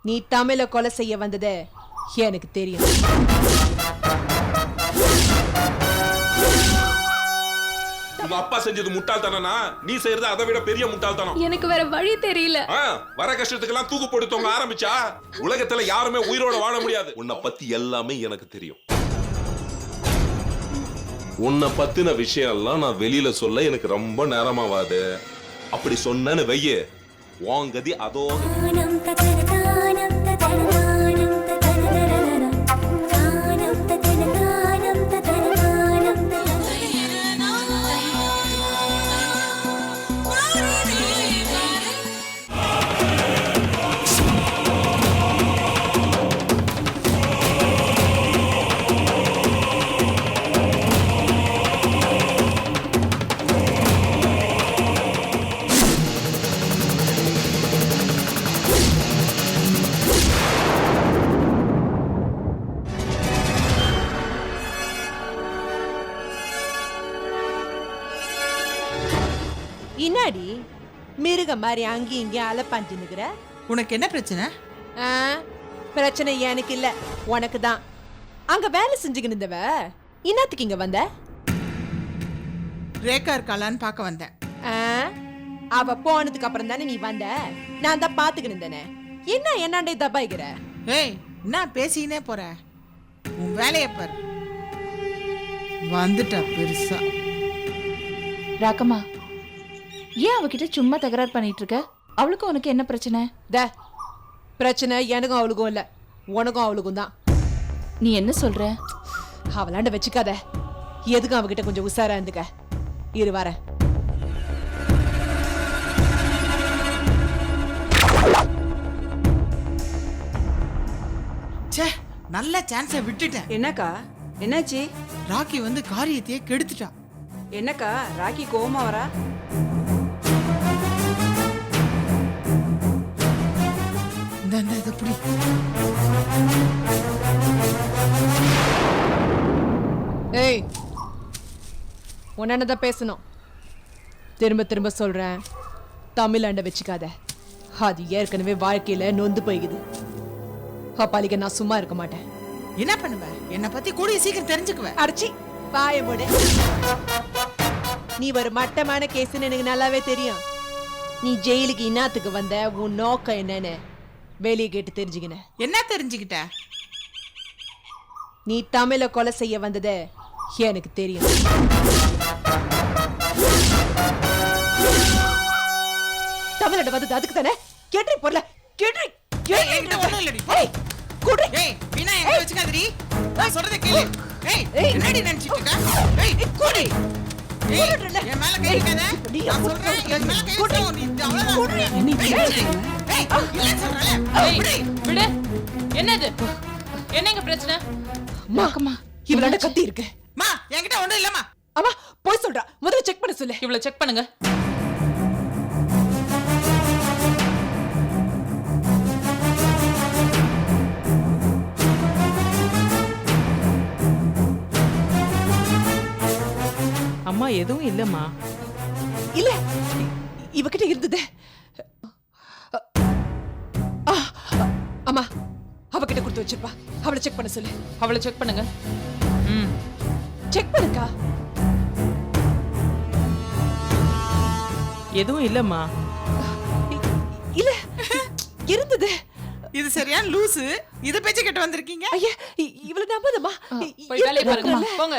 நீ தமிழ கொலை செய்ய வந்தது எனக்கு தெரியும். உங்க அப்பா செஞ்சது முட்டாள்தனா, நீ செய்யறது அதை விட பெரிய முட்டாள்தனம். எனக்கு வேற வழி தெரியல. வர கஷ்டத்துக்கெல்லாம் தூக்கு போட்டு தொங்க ஆரம்பிச்சா உலகத்துல யாருமே உயிரோட வாழ முடியாது. உன்னை பத்தி எல்லாமே எனக்கு தெரியும். உன்னை பத்தின விஷயம் எல்லாம் நான் வெளியில சொல்ல எனக்கு ரொம்ப நேரமாவாது. அப்படி சொன்னேன்னு வைய வாங்கதி அதோ. இன்னாடி மிருக மாதிரி அங்கேயும் இங்கேயும் அலப்பாஞ்சு நிக்கிற? உனக்கு என்ன பிரச்சனை? பிரச்சனை எனக்கு இல்ல, உனக்கு தான். அங்க வேலை செஞ்சுக்கிட்டு இருந்தவ இன்னத்துக்கு இங்க வந்த? ரேகா இருக்காளான்னு பார்க்க வந்தேன். அவ போனதுக்கு அப்புறம் தானே நீ வந்த. நான் தான் பாத்துக்கிட்டு இருந்தேனே. என்ன என்னாண்டே தப்பாய்க்கிற? ஏய், என்ன பேசினே போற? உன் வேலையை பாரு. வந்துட்டா பெருசா. ராக்கம்மா, ஏன் அவகிட்ட சும்மா தகராறு பண்ணிட்டு இருக்க? அவளுக்கும் உனக்கு என்ன பிரச்சனை? பிரச்சனை எனக்கும் அவளுக்கும் இல்ல, உனக்கும் அவளுக்கும் தான். நீ என்ன சொல்ற? அவளாண்ட வச்சுக்காத. எதுக்கும் அவகிட்ட கொஞ்சம் உசாரா இருந்துக்க. இரு வர. நல்ல சான்ஸை விட்டுட்டேன். என்னக்கா என்னாச்சு? ராக்கி வந்து காரியத்தையே கெடுத்துட்டா. என்னக்கா ராக்கி கோவமா வரா? எப்படி ஏய், உன்னதான் பேசணும். திரும்ப திரும்ப சொல்றேன், தமிழாண்ட வச்சுக்காத. அது ஏற்கனவே வாழ்க்கையில நொந்து போய்குது. அப்பாலிக்க நான் சும்மா இருக்க மாட்டேன். என்ன பண்ணுவ? என்னை பத்தி கூடிய சீக்கிரம் தெரிஞ்சுக்குவ. அடிச்சி பாய போடு. நீ ஒரு மட்டமான கேஸ்ன்னு எனக்கு நல்லாவே தெரியும். நீ ஜெயிலுக்கு இன்னாத்துக்கு வந்த உன் நோக்கம் என்னன்னு வெளியே கேட்டு தெரிஞ்சுக்கின. என்ன தெரிஞ்சுக்கிட்ட? நீ தமிழ கொலை செய்ய வந்தது எனக்கு தெரியும். தமிழ வந்தது அதுக்கு தானே. கேட்டு பொருள கேட்டு என்னடி நினைச்சிட்டு இருக்க? என் மேல கை வைக்காத. நான் சொல்றேன், என் மேல கை வச்சா நீ அவ்வளவுதான். விடு. என்னது? என்னங்க பிரச்சனை? மாக்கம்மா, இவளோட கத்தி இருக்கு. மா, என்கிட்ட ஒண்ணும் இல்லம்மா. அம்மா போய் சொல்றா. முதல்ல செக் பண்ண சொல்லு. இவளை செக் பண்ணுங்க. அம்மா எதுவும் இல்லம்மா. இல்ல, இவகிட்ட இருந்தது. அம்மா அவகிட்ட கொடுத்து வச்சிருப்பா. அவளை செக் பண்ண சொல்லு. அவளை செக் பண்ணுங்க. செக் பண்ணுக்கா. எதுவும் இல்லம்மா. இல்ல, இருந்தது. இது சரியான லூசு. இத பேச்ச கேட்டு வந்திருக்கீங்க. ஐயா, இவள நம்பாதம்மா. போய் வேலைய பாருங்க. போங்க.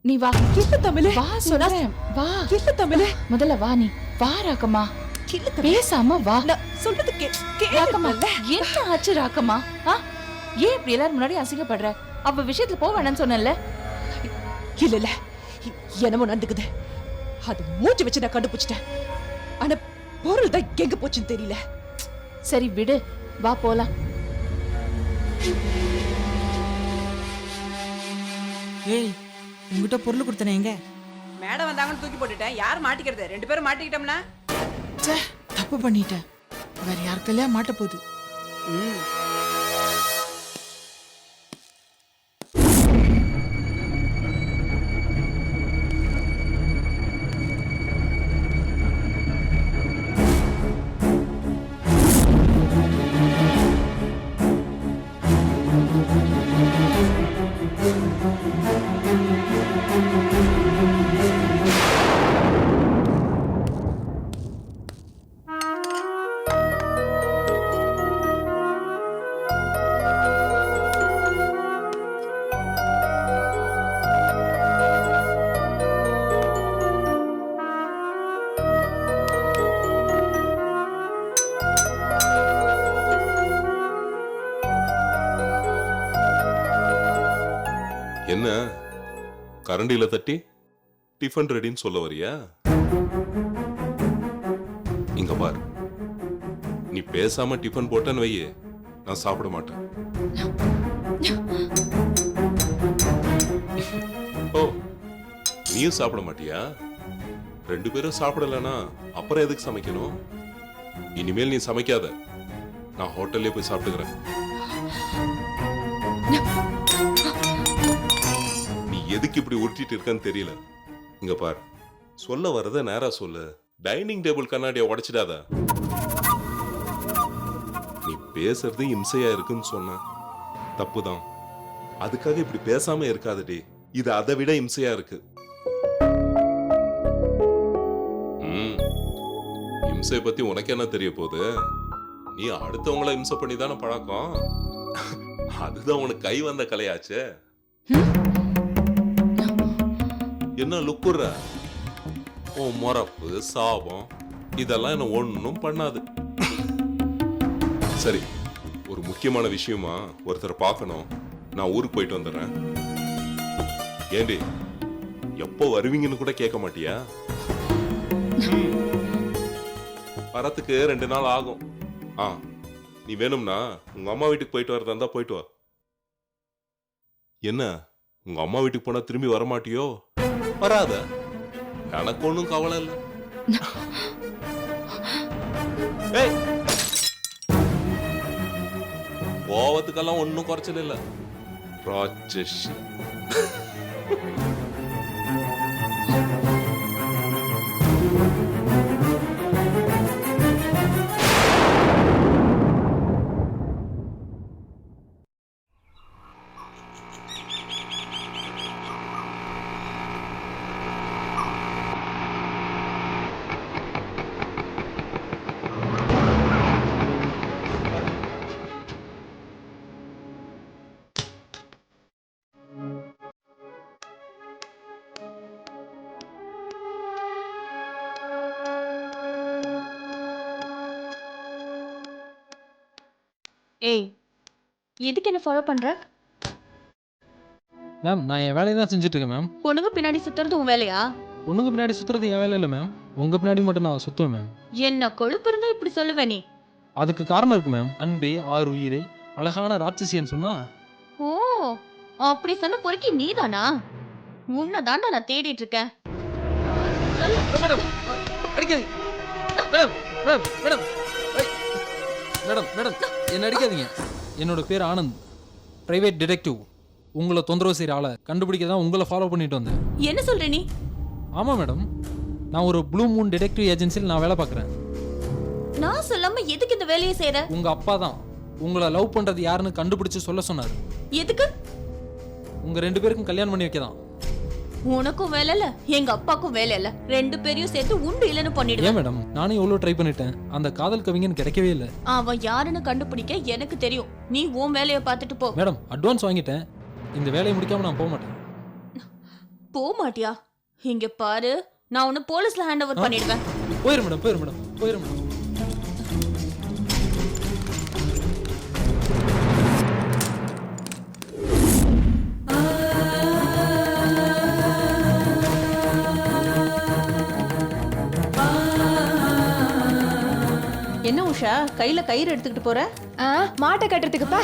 நீ வா. இல்ல தமிழே, வா சொல்றேன். வா. இல்ல தமிழே, முதல்ல வா. நீ வா ராக்கம்மா. இல்ல பேசாம வா. சொல்றது ராக்கம்மா, என்ன ஆச்சு ராக்கம்மா? ஏன் இப்படி எல்லாரும் முன்னாடி அசிங்கப்படுற? அவ விஷயத்துல போக வேணாம்னு சொன்னல. இல்ல இல்ல, என்னமோ நடந்துக்குது. அது மூஞ்சி வச்சு நான் கண்டுபிடிச்சிட்டேன். ஆனா பொருள் தான் எங்க போச்சுன்னு தெரியல. சரி விடு, வா போலாம். ஏய், உங்ககிட்ட பொருள் கொடுத்தனே எங்க? மேடம் வந்தாங்கன்னு தூக்கி போட்டுட்டேன். யார் மாட்டிக்கிறது? 2 பேரும் மாட்டிக்கிட்டோம்னா தப்பு பண்ணிட்டேன். வேற யாருக்கெல்லாம் மாட்ட போகுது. என்ன கரண்டில தட்டி டிஃபன் ரெடின்னு சொல்ல வரியா? இங்க பாரு, நீ பேசாம டிஃபன் போட்டேன்னு வையே, நான் சாப்பிட மாட்டேன். ஓ, நீயும் சாப்பிட மாட்டியா? 2 பேரும் சாப்பிடலனா அப்புறம் எதுக்கு சமைக்கணும்? இனிமேல் நீ சமைக்காத, நான் ஹோட்டல்லே போய் சாப்பிட்டுக்கிறேன். நீ எதுக்கு இப்படி உருட்டிட்டு இருக்கன்னு தெரியல. இங்க பாரு, சொல்ல வரத நேரா சொல்லு. டைனிங் டேபிள் கண்ணாடியை உடைச்சிடாத. நீ பேசுறது இம்சையா இருக்குன்னு சொன்ன, தப்புதான். அதுக்காக இப்படி பேசாம இருக்காதடி, இது அதை விட இம்சையா இருக்கு. இம்சையை பத்தி உனக்கு என்ன தெரிய போகுது? நீ அடுத்தவங்கள இம்சை பண்ணி தானே பழக்கம். அதுதான் உனக்கு கை வந்த கலையாச்சே. என்ன லுக்குற? உன் மொறப்பு சாபம் இதெல்லாம் என்ன ஒன்னும் பண்ணாது. சரி, ஒரு முக்கியமான விஷயமா ஒருத்தரை பார்க்கணும். நான் ஊருக்கு போயிட்டு வந்துடுறேன். ஏண்டி, எப்போ வருவீங்கன்னு கூட கேட்க மாட்டியா? வரத்துக்கு 2 நாள் ஆகும். நீ வேணும்னா உங்க அம்மா வீட்டுக்கு போயிட்டு வரதா இருந்தா போயிட்டு வா. என்ன, உங்க அம்மா வீட்டுக்கு போனா திரும்பி வரமாட்டியோ? வராத, எனக்கு ஒன்னும் கவலை இல்லை. கோவத்துக்கெல்லாம் ஒன்னும் குறைச்சல் இல்லை. ராட்சசி. ஏய், எதுக்கு என்ன ஃபாலோ பண்ற? மேம், நான் என் வேலையை தான் செஞ்சுட்டு இருக்கேன் மேம். பொண்ணுங்க பின்னாடி சுத்துறது உன் வேலையா? பொண்ணுங்க பின்னாடி சுற்றுறது என் வேலை இல்லை மேம். உங்கள் பின்னாடி மட்டும் நான் சுற்றுவேன் மேம். என்ன கொழுப்பு இருந்தா இப்படி சொல்லுவே நீ? அதுக்கு காரணம் இருக்கு மேம். அன்பே 6 உயிரே அழகான ராட்சசின்னு சொன்னா. ஓ, அப்படி சொன்ன பொறுக்கி நீதானா? உன்னை தாண்டா நான் தேடிட்டு இருக்கேன். மேடம், அடிக்காதீங்க madam. Madam madam madam madam என்ன அடிக்காதீங்க. என்னோட பேர் ஆனந்த், பிரைவேட் டிடெக்டிவ். உங்களை தொந்தரவு செய்கிற ஆளை கண்டுபிடிக்க தான் உங்களை ஃபாலோ பண்ணிட்டு வந்தேன். என்ன சொல்ற நீ? ஆமாம் மேடம், நான் ஒரு ப்ளூ மூன் டிடெக்டிவ் ஏஜென்சியில் நான் வேலை பார்க்குறேன். நான் சொல்லாம எதுக்கு இந்த வேலையை செய்யற? உங்கள் அப்பா தான் உங்களை லவ் பண்ணுறது யாருன்னு கண்டுபிடிச்சு சொல்ல சொன்னார். எதுக்கு? உங்கள் 2 பேருக்கும் கல்யாணம் பண்ணி வைக்க தான். உனக்கும் வேலை இல்ல, எங்க அப்பாக்கும் வேலை இல்ல. 2 பேரையும் சேர்த்து உண்டு இல்லைன்னு பண்ணிடுவேன். ஏன் மேடம், நானும் எவ்வளோ ட்ரை பண்ணிட்டேன். அந்த காதல் கவிஞன் கிடைக்கவே இல்லை. அவன் யாருன்னு கண்டுபிடிக்க எனக்கு தெரியும். நீ உன் வேலையை பார்த்துட்டு போ. மேடம், அட்வான்ஸ் வாங்கிட்டேன். இந்த வேலையை முடிக்காம நான் போக மாட்டேன். போக மாட்டியா? இங்க பாரு, நான் உன்னை போலீஸ்ல ஹேண்ட் ஓவர் பண்ணிடுவேன். போயிரு மேடம், போயிரு மேடம், போயிரு மேடம். என்ன உஷா, கையில கயிறு எடுத்துக்கிட்டு போற? மாட்டை கட்டுறதுக்குப்பா.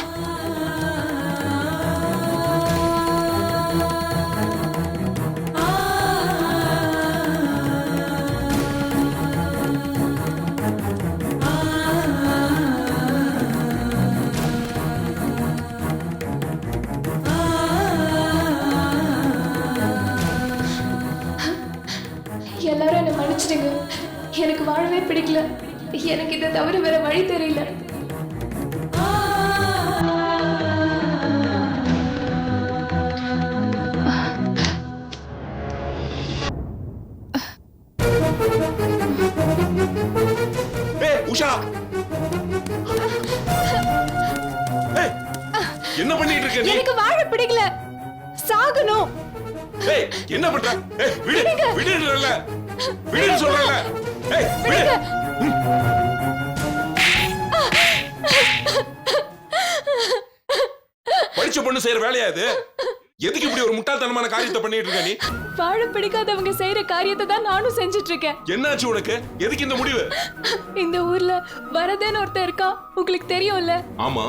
எல்லாரும் என்னை மன்னிச்சிடுங்க. எனக்கு வாழவே பிடிக்கல. எனக்கு இதை தவிர வேற வழி தெரியல. உஷா, என்ன பண்ணிட்டு இருக்க நீ? எனக்கு வாழ பிடிக்கல, சாகணும். ஏய், என்ன பண்ற? ஏய், விடு, விடுறல. விடு சொல்றல. ஏய், விடு. படிச்ச பொண்ணு செய்யற வேலையா இது? எதுக்கு இப்படி ஒரு முட்டாள்தனமான காரியத்தை பண்ணிட்டு இருக்க நீ? வாழ பிடிக்காதவங்க செய்யற காரியத்தை தான் நானும் செஞ்சுட்டு இருக்கேன். என்னாச்சு உனக்கு? எதுக்கு இந்த முடிவு? இந்த ஊர்ல வரதேன்னு ஒருத்தன் இருக்கான், உங்களுக்கு தெரியும்ல? ஆமா,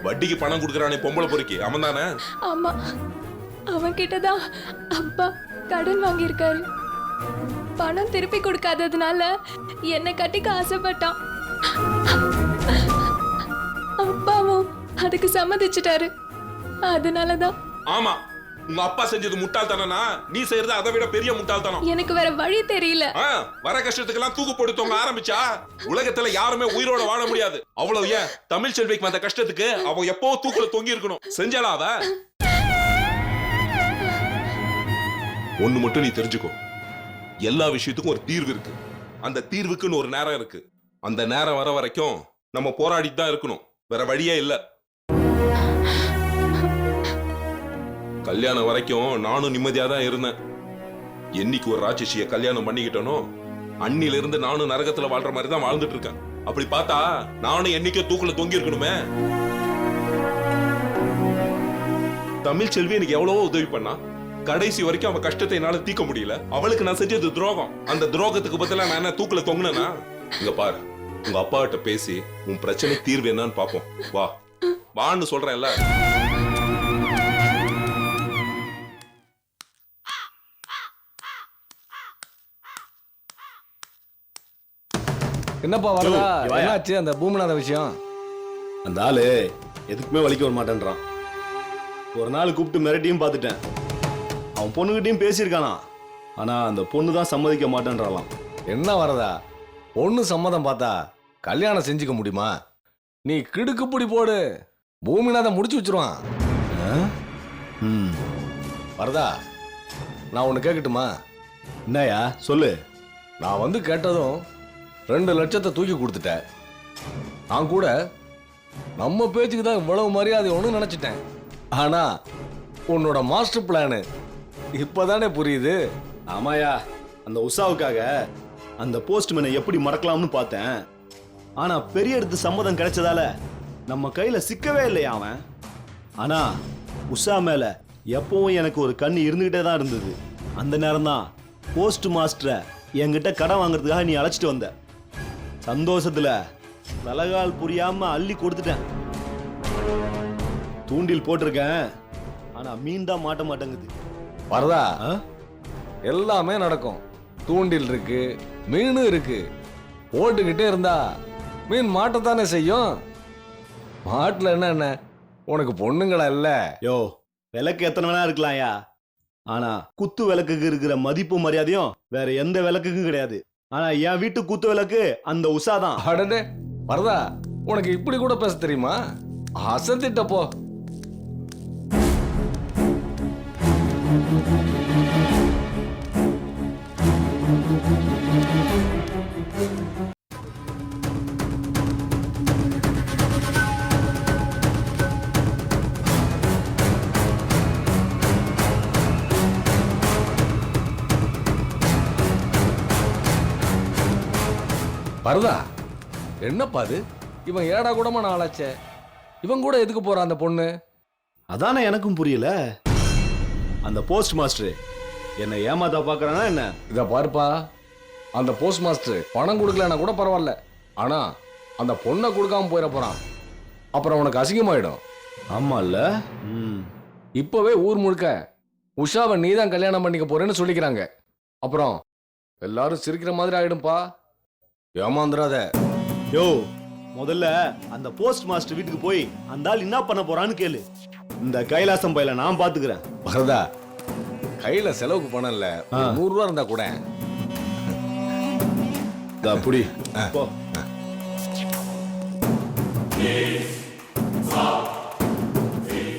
வட்டிக்கு பணம் கொடுக்கறானே பொம்பளை பொறுக்கி, அவன் தானே? ஆமா, அவன் கிட்டதான் அப்பா கடன் வாங்கியிருக்காரு. பணம் திருப்பி கொடுக்காததுனால என்னை கட்டிக்க ஆசைப்பட்டான். அப்பாவும் அதுக்கு சம்மதிச்சிட்டாரு. அதனாலதான். ஆமா, உங்க அப்பா செஞ்சது முட்டாள்தனம்னா நீ செய்யறது அதை விட பெரிய முட்டாள்தனம். எனக்கு வேற வழி தெரியல. வர கஷ்டத்துக்கெல்லாம் தூக்கு போட்டு தொங்க ஆரம்பிச்சா உலகத்துல யாருமே உயிரோட வாழ முடியாது. அவ்வளவு ஏன் தமிழ் செல்விக்கு வந்த கஷ்டத்துக்கு அவ எப்போ தூக்குல தொங்கி இருக்கணும். செஞ்சாலா அவ? ஒண்ணு மட்டும் நீ தெரிஞ்சுக்கோ, எல்லா விஷயத்துக்கும் ஒரு தீர்வு இருக்கு. அந்த தீர்வுக்குன்னு ஒரு நேரம் இருக்கு. அந்த நேரம் வர வரைக்கும் நம்ம போராடிட்டு தான் இருக்கணும், வேற வழியே இல்ல. கல்யாணம் வரைக்கும் நானும் நிம்மதியா தான் இருந்தேன். என்னைக்கு ஒரு ராட்சசிய கல்யாணம் பண்ணிக்கிட்டனோ அன்னில இருந்து நானும் நரகத்துல வாழ்ற மாதிரி தான் வாழ்ந்துட்டு இருக்கேன். அப்படி பார்த்தா நானும் என்னைக்கோ தூக்குல தொங்கி இருக்கணுமே. தமிழ் செல்வி எனக்கு எவ்வளவோ உதவி பண்ணா, கடைசி வரைக்கும் அவ கஷ்டத்தை என்னால தீர்க்க முடியல. அவளுக்கு நான் செஞ்சது துரோகம். அந்த துரோகத்துக்கு பதிலா நான் என்ன தூக்குல தொங்குனா? இங்க பாரு, உங்க அப்பா கிட்ட பேசி உன் பிரச்சனை தீர்வு என்னன்னு பாப்போம். வா வான்னு சொல்றேன்ல. என்னப்பா வரதா? என்னாச்சு அந்த பூமிநாத விஷயம்? அந்த ஆளு எதுக்குமே வலிக்க வர மாட்டேன்றான். ஒரு நாள் கூப்பிட்டு மிரட்டியும் பார்த்துட்டேன். அவன் பொண்ணுகிட்டையும் பேசியிருக்கானா, ஆனா அந்த பொண்ணு தான் சம்மதிக்க மாட்டேன்றாலாம். என்ன வரதா, பொண்ணு சம்மதம் பார்த்தா கல்யாணம் செஞ்சுக்க முடியுமா? நீ கிடுக்குப்பிடி போடு, பூமிநாதன் முடிச்சு வச்சிருவான். வரதா, நான் ஒன்று கேட்கட்டுமா? என்னயா சொல்லு. நான் வந்து கேட்டதும் 2 லட்சத்தை தூக்கி கொடுத்துட்டேன். நான் கூட நம்ம பேச்சுக்கு தான் இவ்வளவு மரியாதை ஒன்று நினைச்சிட்டேன். ஆனா உன்னோட மாஸ்டர் பிளானு இப்பதானே புரியுது. ஆமாயா, அந்த உஷாவுக்காக அந்த போஸ்ட்மேனை எப்படி மறக்கலாம்னு பார்த்தேன். ஆனா பெரிய எடுத்து சம்மதம் கிடைச்சதால நம்ம கையில சிக்கவே இல்லையா அவன். ஆனா உஷா மேல எப்பவும் எனக்கு ஒரு கண்ணு இருந்துகிட்டே தான் இருந்தது. அந்த நேரம் தான் போஸ்ட் மாஸ்டரை என்கிட்ட கடன் வாங்குறதுக்காக நீ அழைச்சிட்டு வந்த. சந்தோஷத்துல தலகால் புரியாம அள்ளி கொடுத்துட்டேன். தூண்டில் போட்டிருக்கேன், ஆனா மீன் தான் மாட்ட மாட்டேங்குது. வரதா, எல்லாமே நடக்கும். தூண்டில் இருக்கு, மீன் இருக்கு. போட்டுக்கிட்டே இருந்தா மீன் மாட்டத்தானே செய்யும். மாட்டுல என்ன உனக்கு பொண்ணுங்களா இல்ல? யோ, விளக்கு எத்தனை வேணா இருக்கலாம்யா, ஆனா குத்து விளக்குக்கு இருக்கிற மதிப்பு மரியாதையும் வேற எந்த விளக்குக்கும் கிடையாது. ஆனா என் வீட்டு குத்து விளக்கு அந்த உஷா தான். அடடே வரதா, உனக்கு இப்படி கூட பேச தெரியுமா? அசத்திட்ட போ. வரதா, என்னப்பா அது? இவன் ஏடா கூடமா நாளாச்சே. இவன் கூட எதுக்கு போறான் அந்த பொண்ணு? அதானே எனக்கும் புரியல. அந்த போஸ்ட் மாஸ்டர் என்னை ஏமாத்தா பாக்குறானா என்ன? இத பாருப்பா, அந்த போஸ்ட் மாஸ்டர் பணம் கொடுக்கலன்னா கூட பரவாயில்ல, ஆனா அந்த பொண்ணை கொடுக்காம போயிட போறான். அப்புறம் உனக்கு அசிங்கமாயிடும். ஆமா இல்ல? இப்பவே ஊர் முழுக்க உஷாவை நீ தான் கல்யாணம் பண்ணிக்க போறேன்னு சொல்லிக்கிறாங்க. அப்புறம் எல்லாரும் சிரிக்கிற மாதிரி ஆயிடும்பா. ஏமாந்துராத. யோ, முதல்ல அந்த போஸ்ட் மாஸ்டர் வீட்டுக்கு போய் அந்த ஆள் என்ன பண்ண போறான்னு கேளு. இந்த கைலாசம் பையில நான் பாத்துக்கிறேன். வரதா, கையில செலவுக்கு பணம் இல்ல, 100 ரூபா இருந்தா கூட. அப்படி போ.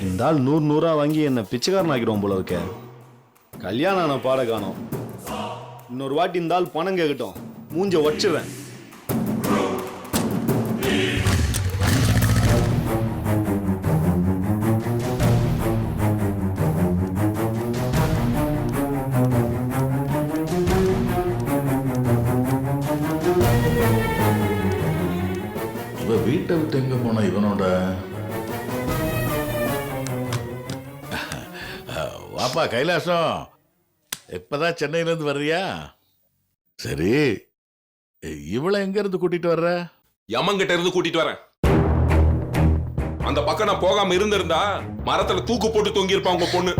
இந்த ஆள் 100 வாங்கி என்ன பிச்சைக்காரன் ஆக்கிடுவோம் போல இருக்க. கல்யாணம் ஆன பாட காணோம். இன்னொரு வாட்டி இந்த ஆள் பணம் கேட்கட்டும், மூஞ்ச வச்சிருவேன். வீட்டை விட்டு எங்க போன இவனோட? வாப்பா கைலாசம், இப்பதான் சென்னையில இருந்து வர்றியா? சரி, இவளை எங்க இருந்து கூட்டிட்டு வர்ற? யமங்கிட்ட இருந்து கூட்டிட்டு வரேன். அந்த பக்கம் நான் போகாம இருந்திருந்தா மரத்துல தூக்கு போட்டு தொங்கி இருப்பா உங்க பொண்ணு.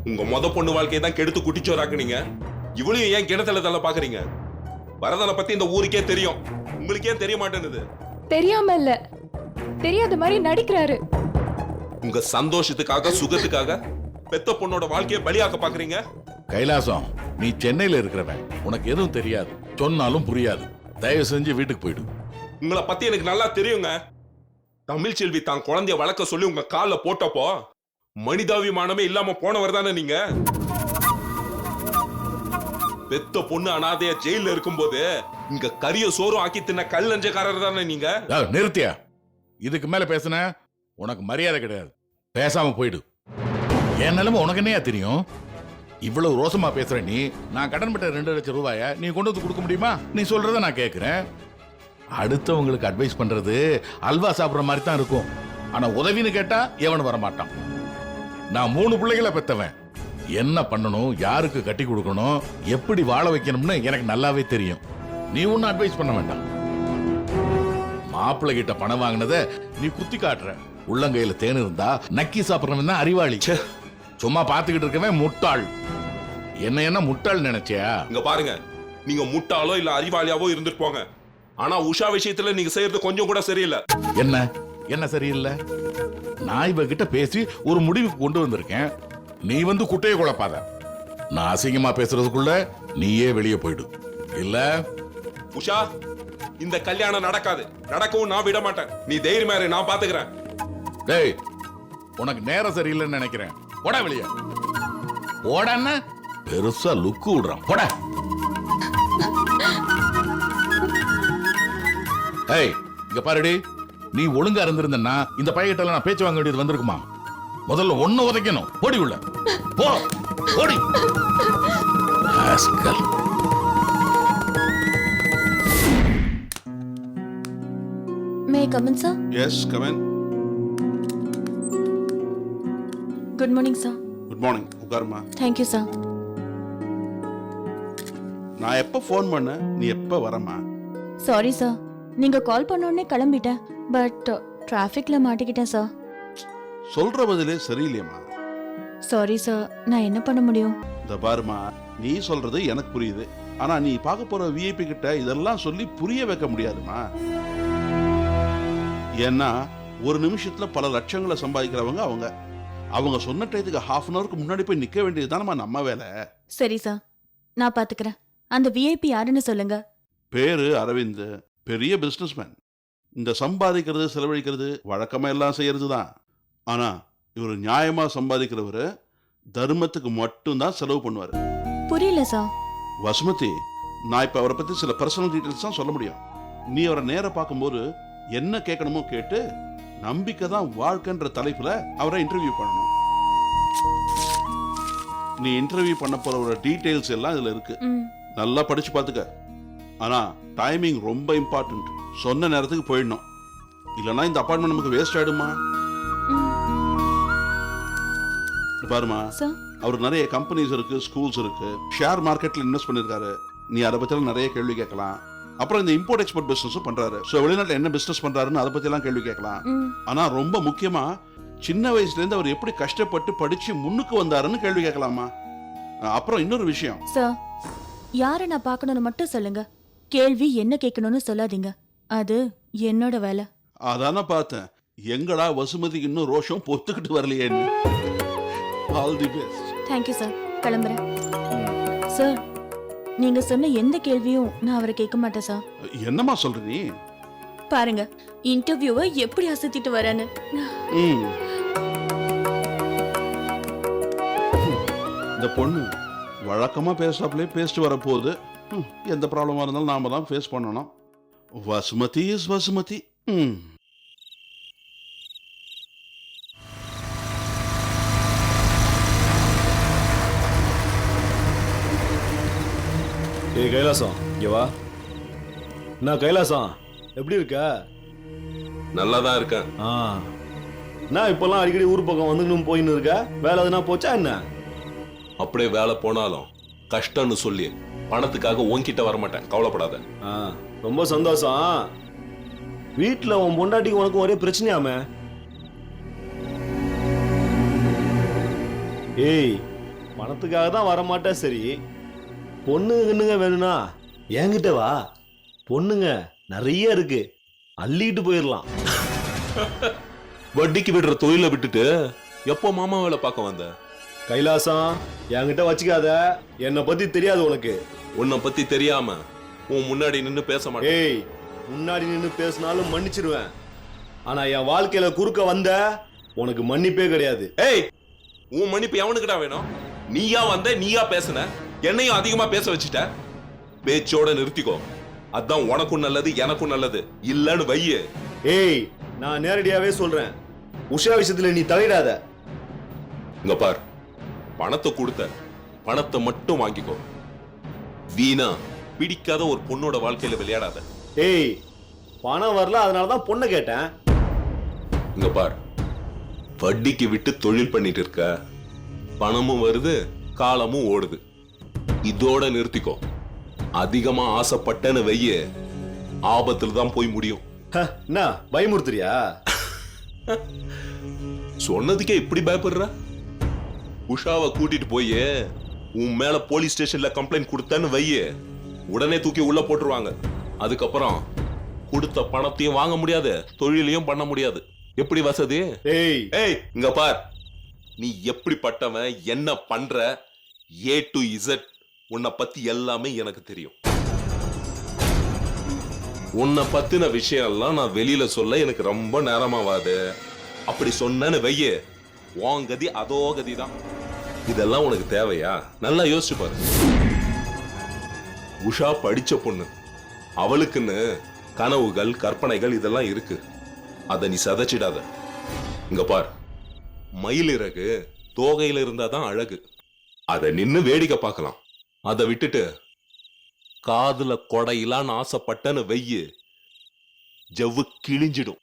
உங்க மொத பொண்ணு வாழ்க்கையை தான் கெடுத்து குட்டிச்சோராக்குனீங்க. இவளையும் ஏன் கிணத்துல தள்ள பாக்குறீங்க? வரதனை பத்தி இந்த ஊருக்கே தெரியும், உங்களுக்கே தெரிய மாட்டேன்னுது. தெரியாம இல்ல, தெரியாத மாதிரி நடிக்கிறாரு. உங்க சந்தோஷத்துக்காக சுகத்துக்காக பெத்த பொண்ணோட வாழ்க்கையை பலியாக்க பாக்குறீங்க. கைலாசம், நீ சென்னையில இருக்கிறவன், உனக்கு எதுவும் தெரியாது, சொன்னாலும் புரியாது. தயவு செஞ்சு வீட்டுக்கு போயிடு. உங்களை பத்தி எனக்கு நல்லா தெரியுங்க. தமிழ் செல்வி தான் குழந்தைய வளர்க்க சொல்லி உங்க கால்ல போட்டப்போ மனிதாபிமானமே இல்லாம போனவர் தானே நீங்க. பெத்த பொண்ணு அனாதைய ஜெயில இருக்கும்போது இங்க கரிய சோறும் ஆக்கி தின்ன கல் நஞ்சக்காரர் தானே நீங்க. நிறுத்தியா? இதுக்கு மேல பேசுன உனக்கு மரியாதை கிடையாது. பேசாம போயிடு. என் நிலைமை உனக்கு என்னையா தெரியும்? இவ்வளவு ரோசமா பேசுற நீ, நான் கடன் பட்ட 2 லட்சம் ரூபாய நீ கொண்டு வந்து கொடுக்க முடியுமா? நீ சொல்றத நான் கேட்கிறேன். அடுத்தவங்களுக்கு அட்வைஸ் பண்றது அல்வா சாப்பிடுற மாதிரி தான் இருக்கும். ஆனா உதவின்னு கேட்டா எவனும் வரமாட்டான். நான் 3 பிள்ளைகளை பெத்தவன். என்ன பண்ணணும், யாருக்கு கட்டி கொடுக்கணும், எப்படி வாழ வைக்கணும்னு எனக்கு நல்லாவே தெரியும். நீ ஒன்னும் அட்வைஸ் பண்ண வேண்டாம். மாப்பிள்ளை கிட்ட பணம் வாங்கினத நீ குத்தி காட்டுற. உள்ளங்கையில தேன் இருந்தா நக்கி சாப்பிடுறவன் தான் அறிவாளி. சும்மா பாத்துக்கிட்டு இருக்கவன் முட்டாள். என்ன முட்டாள் நினைச்சியா? இங்க பாருங்க, நீங்க முட்டாளோ இல்ல அறிவாளியாவோ இருந்துட்டு போங்க. ஆனா உஷா விஷயத்துல நீங்க செய்யறது கொஞ்சம் கூட சரியில்லை. என்ன சரியில்லை? நான் இவகிட்ட பேசி ஒரு முடிவுக்கு கொண்டு வந்திருக்கேன். நீ வந்து குட்டையை குழப்பாத. நான் அசிங்கமா பேசுறதுக்குள்ள நீயே வெளியே போயிடு. இல்ல உஷா, இந்த கல்யாணம் நடக்காது. நடக்கவும் நான் விட மாட்டேன். நீ தைரியமா இரு, நான் பாத்துக்கிறேன். டேய், உனக்கு நேரம் சரியில்லைன்னு நினைக்கிறேன். போடா வெளியே. போடான்னு பெருசா லுக்கு விடுறான். போட. ஏய், இங்க பாருடி, நீ ஒழுங்கா இருந்திருந்தா இந்த பையகிட்ட நான் பேச்சு வாங்க வேண்டியது வந்திருக்குமா? முதல்ல ஒண்ணு உதைக்கணும். போடி உள்ள போ. போடி. May I come in sir? Yes, come in. Good morning sir. Good morning. உட்காருமா. Thank you sir. நான் எப்போ ஃபோன் பண்ண, நீ எப்போ வரமா? சாரி சார், நீங்க கால் பண்ண உடனே கிளம்பிட்டேன். பட் டிராஃபிக்ல மாட்டிக்கிட்டேன் சார். சொல்ற பதிலே சரியில்லையம்மா. சாரி சார், நான் என்ன பண்ண முடியும்? இந்த பாருமா, நீ சொல்றது எனக்கு புரியுது. ஆனா நீ பார்க்க போற விஐபி கிட்ட இதெல்லாம் சொல்லி புரிய வைக்க முடியாதுமா. ஏன்னா ஒரு நிமிஷத்துல பல லட்சங்களை சம்பாதிக்கிறவங்க அவங்க. அவங்க சொன்ன டயத்துக்கு ½ அன் ஹவருக்கு முன்னாடி போய் நிக்க வேண்டியது தானம்மா நம்ம வேலை. சரி சார், நான் பாத்துக்கிறேன். அந்த விஐபி யாருன்னு சொல்லுங்க. பேரு அரவிந்த், பெரிய பிசினஸ்மேன். இந்த சம்பாதிக்கிறது செலவழிக்கிறது வழக்கமா எல்லாம் செய்யறது தான். ஆனா இவர் நியாயமா சம்பாதிக்கிறவரு, தர்மத்துக்கு மட்டும்தான் செலவு பண்ணுவாரு. புரியல சார். வசுமதி, நான் இப்ப அவரை பத்தி சில பர்சனல் டீடைல்ஸ் தான் சொல்ல முடியும். நீ அவரை நேர பார்க்கும்போது என்ன கேட்கணுமோ கேட்டு, நம்பிக்கை தான் வாழ்க்கைன்ற தலைப்புல அவரை இன்டர்வியூ பண்ணணும். நீ இன்டர்வியூ பண்ண போற டீடைல்ஸ் எல்லாம் இதுல இருக்கு. நல்லா படிச்சு பாத்துக்க. ஆனா டைமிங் ரொம்ப இம்பார்ட்டன்ட். சொன்ன நேரத்துக்கு போயிடணும். இல்லைன்னா இந்த அப்பார்ட்மெண்ட் நமக்கு வேஸ்ட் ஆயிடுமா. பாருமா, அவர் நிறைய கம்பெனிஸ் இருக்கு, ஸ்கூல்ஸ் இருக்கு, ஷேர் மார்க்கெட்ல இன்வெஸ்ட் பண்ணிருக்காரு. நீ அதை பத்தி நிறைய கேள்வி கேட்கலாம். அப்புறம் இந்த இம்போர்ட் எக்ஸ்போர்ட் பிசினஸும் பண்றாரு. சோ வெளிநாட்டுல என்ன பிசினஸ் பண்றாருன்னு அதை பத்தி எல்லாம் கேள்வி கேட்கலாம். ஆனா ரொம்ப முக்கியமா, சின்ன வயசுல இருந்து அவர் எப்படி கஷ்டப்பட்டு படிச்சு முன்னுக்கு வந்தாருன்னு கேள்வி கேட்கலாமா. அப்புறம் இன்னொரு விஷயம் சார், யாரை நான் பார்க்கணும்னு மட்டும் சொல்லுங்க. கேள்வி என்ன கேட்கணும்னு சொல்லாதீங்க. அது என்னோட வேலை. அதான பார்த்தேன், எங்கடா வசுமதிக்கு இன்னும் ரோஷம் பொத்துக்கிட்டு வரலையேன்னு. All the best. Thank you sir. கிளம்புறேன் சார். நீங்க சொன்ன எந்த கேள்வியும் நான் அவரை கேட்க மாட்டேன் சார். என்னம்மா சொல்ற நீ? பாருங்க, இன்டர்வியூவை எப்படி அசத்திட்டு வரேன்னு. இந்த பொண்ணு வழக்கமா பேசாப்லே பேசிட்டு வரப்போகுது. எந்த ப்ராப்ளமா இருந்தாலும் நாம தான் ஃபேஸ் பண்ணணும். வசுமதி இஸ் வசுமதி. ஏய் கைலாசம், இங்க வா. நான் கைலாசம், எப்படி இருக்க? நல்லாதான் இருக்கேன். என்ன இப்பெல்லாம் அடிக்கடி ஊர் பக்கம் வந்துக்கணும் போயின்னு இருக்க? வேலை எதுனா போச்சா என்ன? அப்படியே வேலை போனாலும் கஷ்டம்னு சொல்லி பணத்துக்காக உன்கிட்ட வரமாட்டேன், கவலைப்படாத. ரொம்ப சந்தோஷம். வீட்டுல உன் பொண்டாட்டிக்கு உனக்கு ஒரே பிரச்சனையாமே? ஏய், பணத்துக்காக தான் வரமாட்டேன் சரி, பொண்ணுங்க வேணும்னா என்கிட்ட வா. பொண்ணுங்க நிறைய இருக்கு, அள்ளிட்டு போயிடலாம். வட்டிக்கு விடுற தொழிலை விட்டுட்டு எப்போ மாமா வேலை பார்க்க வந்த? கைலாசம், என்கிட்ட வச்சுக்காத. என்னை பத்தி தெரியாது உனக்கு. உன்னை பத்தி தெரியாம உன் முன்னாடி நின்னு பேச மாட்டேன். ஏய், முன்னாடி நின்னு பேசினாலும் மன்னிச்சிருவேன். ஆனா என் வாழ்க்கையில குறுக்க வந்த உனக்கு மன்னிப்பே கிடையாது. ஏய், உன் மன்னிப்பு எவனுக்குடா வேணும்? நீயா வந்த, நீயா பேசுன, என்னையும் அதிகமா பேச வச்சுட்ட. பேச்சோட நிறுத்திக்கோ, அதான் உனக்கும் நல்லது எனக்கும் நல்லது. இல்லன்னு வையே. ஏய், நான் நேரடியாவே சொல்றேன், உஷா விஷயத்துல நீ தலையிடாத. இங்க பார், பணத்தை கொடுத்த பணத்தை மட்டும் வாங்கிக்கோ. வீணா பிடிக்காத ஒரு பொண்ணோட வாழ்க்கையில விளையாடாத. ஏய், பணம் வரல, அதனாலதான் பொண்ணை கேட்டேன். இங்க பார், வட்டிக்கு விட்டு தொழில் பண்ணிட்டு இருக்க, பணமும் வருது காலமும் ஓடுது. இதோட நிறுத்திக்கோ. அதிகமா ஆசைப்பட்டேன்னு வைய, ஆபத்துல தான் போய் முடியும். என்ன பயமுறுத்துறியா? சொன்னதுக்கே இப்படி பயப்படுற? உஷாவை கூட்டிட்டு போய் உன் மேல போலீஸ் ஸ்டேஷன்ல கம்ப்ளைண்ட் கொடுத்தேன்னு வைய, உடனே தூக்கி உள்ள போட்டுருவாங்க. அதுக்கப்புறம் கொடுத்த பணத்தையும் வாங்க முடியாது, தொழிலையும் பண்ண முடியாது. எப்படி வசதி? ஏய் ஏய், இங்க பார், நீ எப்படிப்பட்டவன், என்ன பண்ற, A to Z உன்னை பத்தி எல்லாமே எனக்கு தெரியும். உன்னை பத்தின விஷயம் எல்லாம் நான் வெளியில சொல்ல எனக்கு ரொம்ப நேரமாவாது. அப்படி சொன்னேன்னு வைய, உன் கதி அதோ கதிதான். இதெல்லாம் உனக்கு தேவையா? நல்லா யோசிச்சு பாரு. உஷா படிச்ச பொண்ணு, அவளுக்குன்னு கனவுகள் கற்பனைகள் இதெல்லாம் இருக்கு. அதை நீ சதைச்சிடாத. இங்க பார், மயிலிறகு தோகையில இருந்தாதான் அழகு. அதை நின்னு வேடிக்கை பார்க்கலாம். அதை விட்டுட்டு காதுல கொடையிலான்னு ஆசைப்பட்டன்னு வெய்யு, ஜவ்வு கிழிஞ்சிடும்.